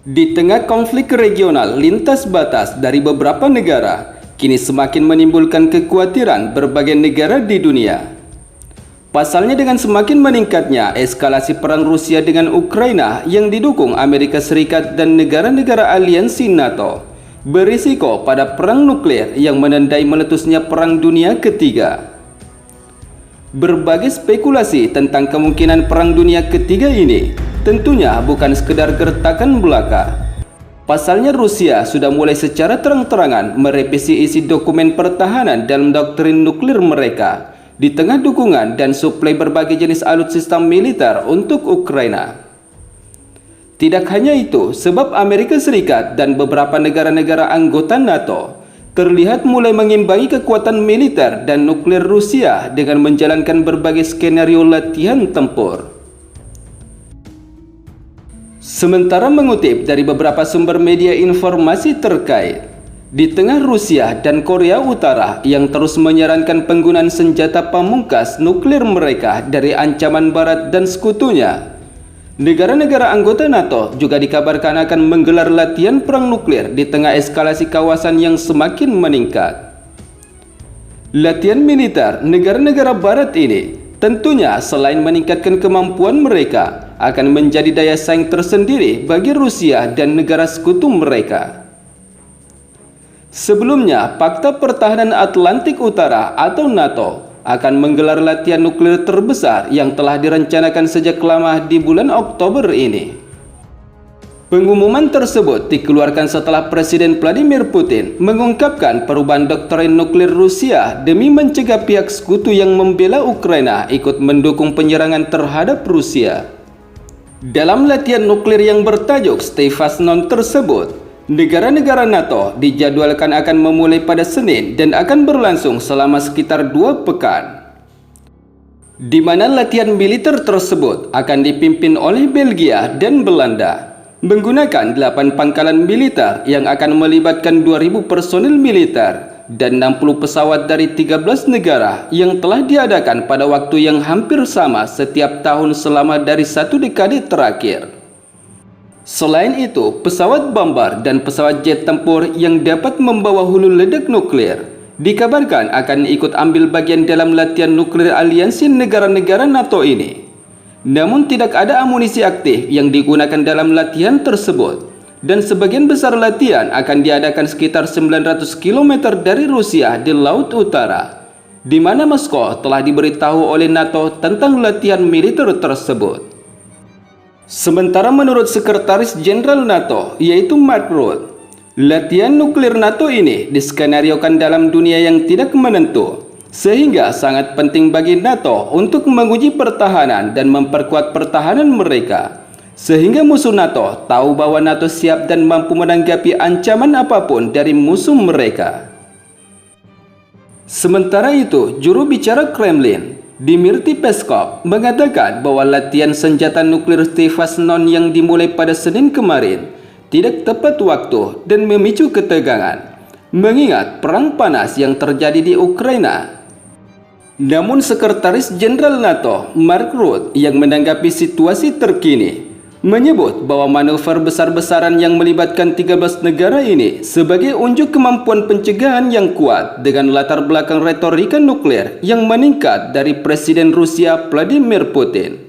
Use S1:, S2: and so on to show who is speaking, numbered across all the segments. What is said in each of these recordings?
S1: Di tengah konflik regional lintas batas dari beberapa negara, kini semakin menimbulkan kekhawatiran berbagai negara di dunia. Pasalnya dengan semakin meningkatnya eskalasi perang Rusia dengan Ukraina yang didukung Amerika Serikat dan negara-negara aliansi NATO, berisiko pada perang nuklir yang menandai meletusnya Perang Dunia Ketiga. Berbagai spekulasi tentang kemungkinan Perang Dunia Ketiga ini tentunya bukan sekedar gertakan belaka. Pasalnya Rusia sudah mulai secara terang-terangan merevisi isi dokumen pertahanan dalam doktrin nuklir mereka di tengah dukungan dan suplai berbagai jenis alutsista militer untuk Ukraina. Tidak hanya itu, sebab Amerika Serikat dan beberapa negara-negara anggota NATO terlihat mulai mengimbangi kekuatan militer dan nuklir Rusia dengan menjalankan berbagai skenario latihan tempur. Sementara mengutip dari beberapa sumber media informasi terkait, di tengah Rusia dan Korea Utara yang terus menyarankan penggunaan senjata pamungkas nuklir mereka dari ancaman Barat dan sekutunya, negara-negara anggota NATO juga dikabarkan akan menggelar latihan perang nuklir di tengah eskalasi kawasan yang semakin meningkat. Latihan militer negara-negara Barat ini tentunya selain meningkatkan kemampuan mereka, akan menjadi daya saing tersendiri bagi Rusia dan negara sekutu mereka. Sebelumnya, Pakta Pertahanan Atlantik Utara atau NATO akan menggelar latihan nuklir terbesar yang telah direncanakan sejak lama di bulan Oktober ini. Pengumuman tersebut dikeluarkan setelah Presiden Vladimir Putin mengungkapkan perubahan doktrin nuklir Rusia demi mencegah pihak sekutu yang membela Ukraina ikut mendukung penyerangan terhadap Rusia. Dalam latihan nuklir yang bertajuk Stay Fast None tersebut, negara-negara NATO dijadwalkan akan memulai pada Senin dan akan berlangsung selama sekitar 2 pekan. Di mana latihan militer tersebut akan dipimpin oleh Belgia dan Belanda, menggunakan 8 pangkalan militer yang akan melibatkan 2.000 personil militer dan 60 pesawat dari 13 negara yang telah diadakan pada waktu yang hampir sama setiap tahun selama dari 1 dekade terakhir. Selain itu, pesawat bomber dan pesawat jet tempur yang dapat membawa hulu ledak nuklir dikabarkan akan ikut ambil bagian dalam latihan nuklir aliansi negara-negara NATO ini. Namun tidak ada amunisi aktif yang digunakan dalam latihan tersebut. Dan sebagian besar latihan akan diadakan sekitar 900 km dari Rusia di Laut Utara, di mana Moskow telah diberitahu oleh NATO tentang latihan militer tersebut. Sementara menurut Sekretaris Jenderal NATO, yaitu Mark Rutte, latihan nuklir NATO ini diskenariokan dalam dunia yang tidak menentu, sehingga sangat penting bagi NATO untuk menguji pertahanan dan memperkuat pertahanan mereka, sehingga musuh NATO tahu bahwa NATO siap dan mampu menanggapi ancaman apapun dari musuh mereka. Sementara itu, juru bicara Kremlin, Dmitry Peskov, mengatakan bahwa latihan senjata nuklir Stay Fast None yang dimulai pada Senin kemarin tidak tepat waktu dan memicu ketegangan, mengingat perang panas yang terjadi di Ukraina. Namun Sekretaris Jenderal NATO, Mark Rutte, yang menanggapi situasi terkini, menyebut bahwa manuver besar-besaran yang melibatkan 13 negara ini sebagai unjuk kemampuan pencegahan yang kuat dengan latar belakang retorika nuklir yang meningkat dari Presiden Rusia Vladimir Putin.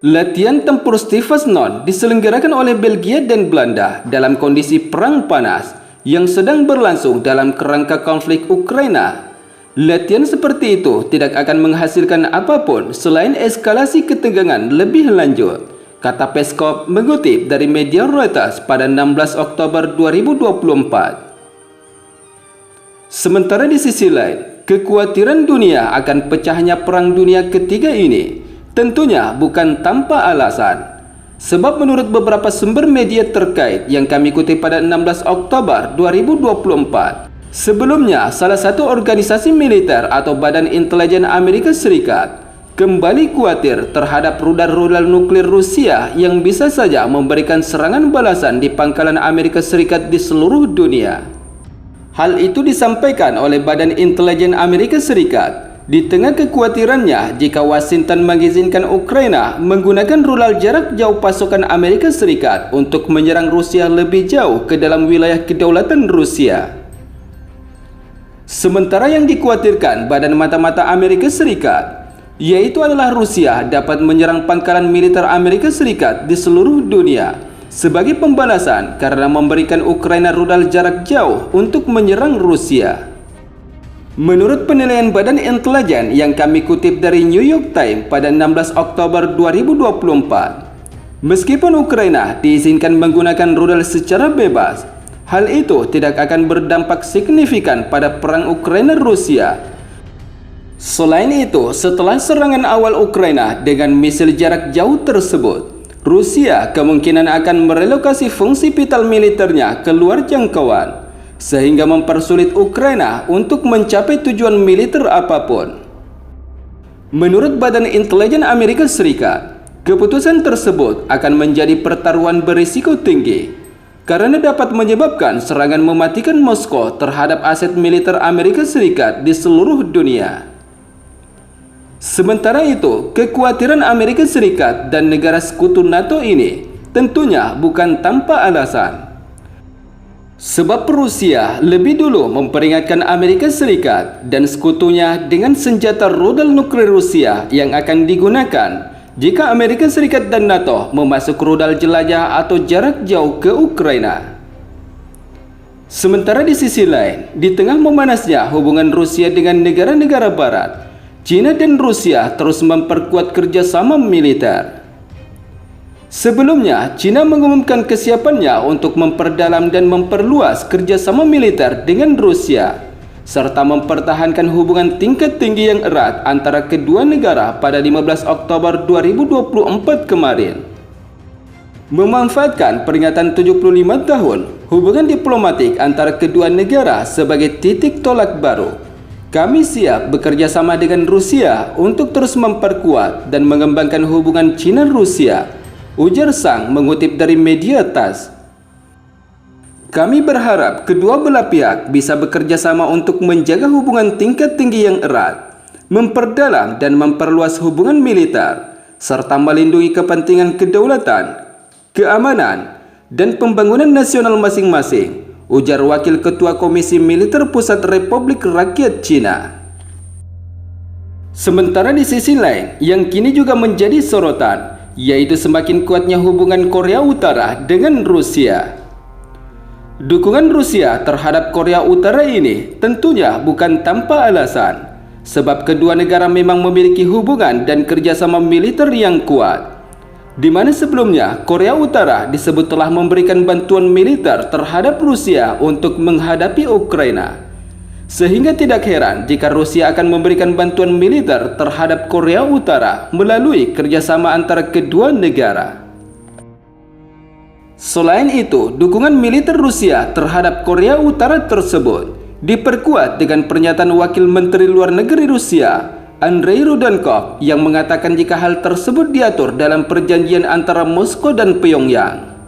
S1: Latihan tempur Stay Fast None diselenggarakan oleh Belgia dan Belanda dalam kondisi perang panas yang sedang berlangsung dalam kerangka konflik Ukraina. Latihan seperti itu tidak akan menghasilkan apapun selain eskalasi ketegangan lebih lanjut, kata Peskov mengutip dari media Reuters pada 16 Oktober 2024. Sementara di sisi lain, kekhawatiran dunia akan pecahnya Perang Dunia Ketiga ini tentunya bukan tanpa alasan. Sebab menurut beberapa sumber media terkait yang kami kutip pada 16 Oktober 2024, sebelumnya salah satu organisasi militer atau Badan Intelijen Amerika Serikat kembali khawatir terhadap rudal-rudal nuklir Rusia yang bisa saja memberikan serangan balasan di pangkalan Amerika Serikat di seluruh dunia. Hal itu disampaikan oleh Badan Intelijen Amerika Serikat Di tengah kekhawatirannya jika Washington mengizinkan Ukraina menggunakan rudal jarak jauh pasukan Amerika Serikat untuk menyerang Rusia lebih jauh ke dalam wilayah kedaulatan Rusia. Sementara yang dikhawatirkan Badan Mata-Mata Amerika Serikat, yaitu adalah Rusia dapat menyerang pangkalan militer Amerika Serikat di seluruh dunia sebagai pembalasan karena memberikan Ukraina rudal jarak jauh untuk menyerang Rusia. Menurut penilaian Badan Intelijen yang kami kutip dari New York Times pada 16 Oktober 2024, meskipun Ukraina diizinkan menggunakan rudal secara bebas, hal itu tidak akan berdampak signifikan pada perang Ukraina-Rusia. Selain itu, setelah serangan awal Ukraina dengan misil jarak jauh tersebut, Rusia kemungkinan akan merelokasi fungsi vital militernya ke luar jangkauan, sehingga mempersulit Ukraina untuk mencapai tujuan militer apapun. Menurut Badan Intelijen Amerika Serikat, keputusan tersebut akan menjadi pertaruhan berisiko tinggi karena dapat menyebabkan serangan mematikan Moskow terhadap aset militer Amerika Serikat di seluruh dunia. Sementara itu, kekhawatiran Amerika Serikat dan negara sekutu NATO ini tentunya bukan tanpa alasan. Sebab Rusia lebih dulu memperingatkan Amerika Serikat dan sekutunya dengan senjata rudal nuklir Rusia yang akan digunakan jika Amerika Serikat dan NATO memasuk rudal jelajah atau jarak jauh ke Ukraina. Sementara di sisi lain, di tengah memanasnya hubungan Rusia dengan negara-negara Barat, China dan Rusia terus memperkuat kerjasama militer. Sebelumnya, China mengumumkan kesiapannya untuk memperdalam dan memperluas kerjasama militer dengan Rusia, serta mempertahankan hubungan tingkat tinggi yang erat antara kedua negara pada 15 Oktober 2024 kemarin. Memanfaatkan peringatan 75 tahun hubungan diplomatik antara kedua negara sebagai titik tolak baru, kami siap bekerja sama dengan Rusia untuk terus memperkuat dan mengembangkan hubungan China-Rusia, ujar Sang mengutip dari media TASS. Kami berharap kedua belah pihak bisa bekerja sama untuk menjaga hubungan tingkat tinggi yang erat, memperdalam dan memperluas hubungan militer, serta melindungi kepentingan kedaulatan, keamanan, dan pembangunan nasional masing-masing, ujar Wakil Ketua Komisi Militer Pusat Republik Rakyat Cina. Sementara di sisi lain, yang kini juga menjadi sorotan, yaitu semakin kuatnya hubungan Korea Utara dengan Rusia. Dukungan Rusia terhadap Korea Utara ini tentunya bukan tanpa alasan, sebab kedua negara memang memiliki hubungan dan kerjasama militer yang kuat, di mana sebelumnya Korea Utara disebut telah memberikan bantuan militer terhadap Rusia untuk menghadapi Ukraina. Sehingga tidak heran jika Rusia akan memberikan bantuan militer terhadap Korea Utara melalui kerjasama antara kedua negara. Selain itu, dukungan militer Rusia terhadap Korea Utara tersebut diperkuat dengan pernyataan Wakil Menteri Luar Negeri Rusia, Andrei Rudankov, yang mengatakan jika hal tersebut diatur dalam perjanjian antara Moskow dan Pyongyang.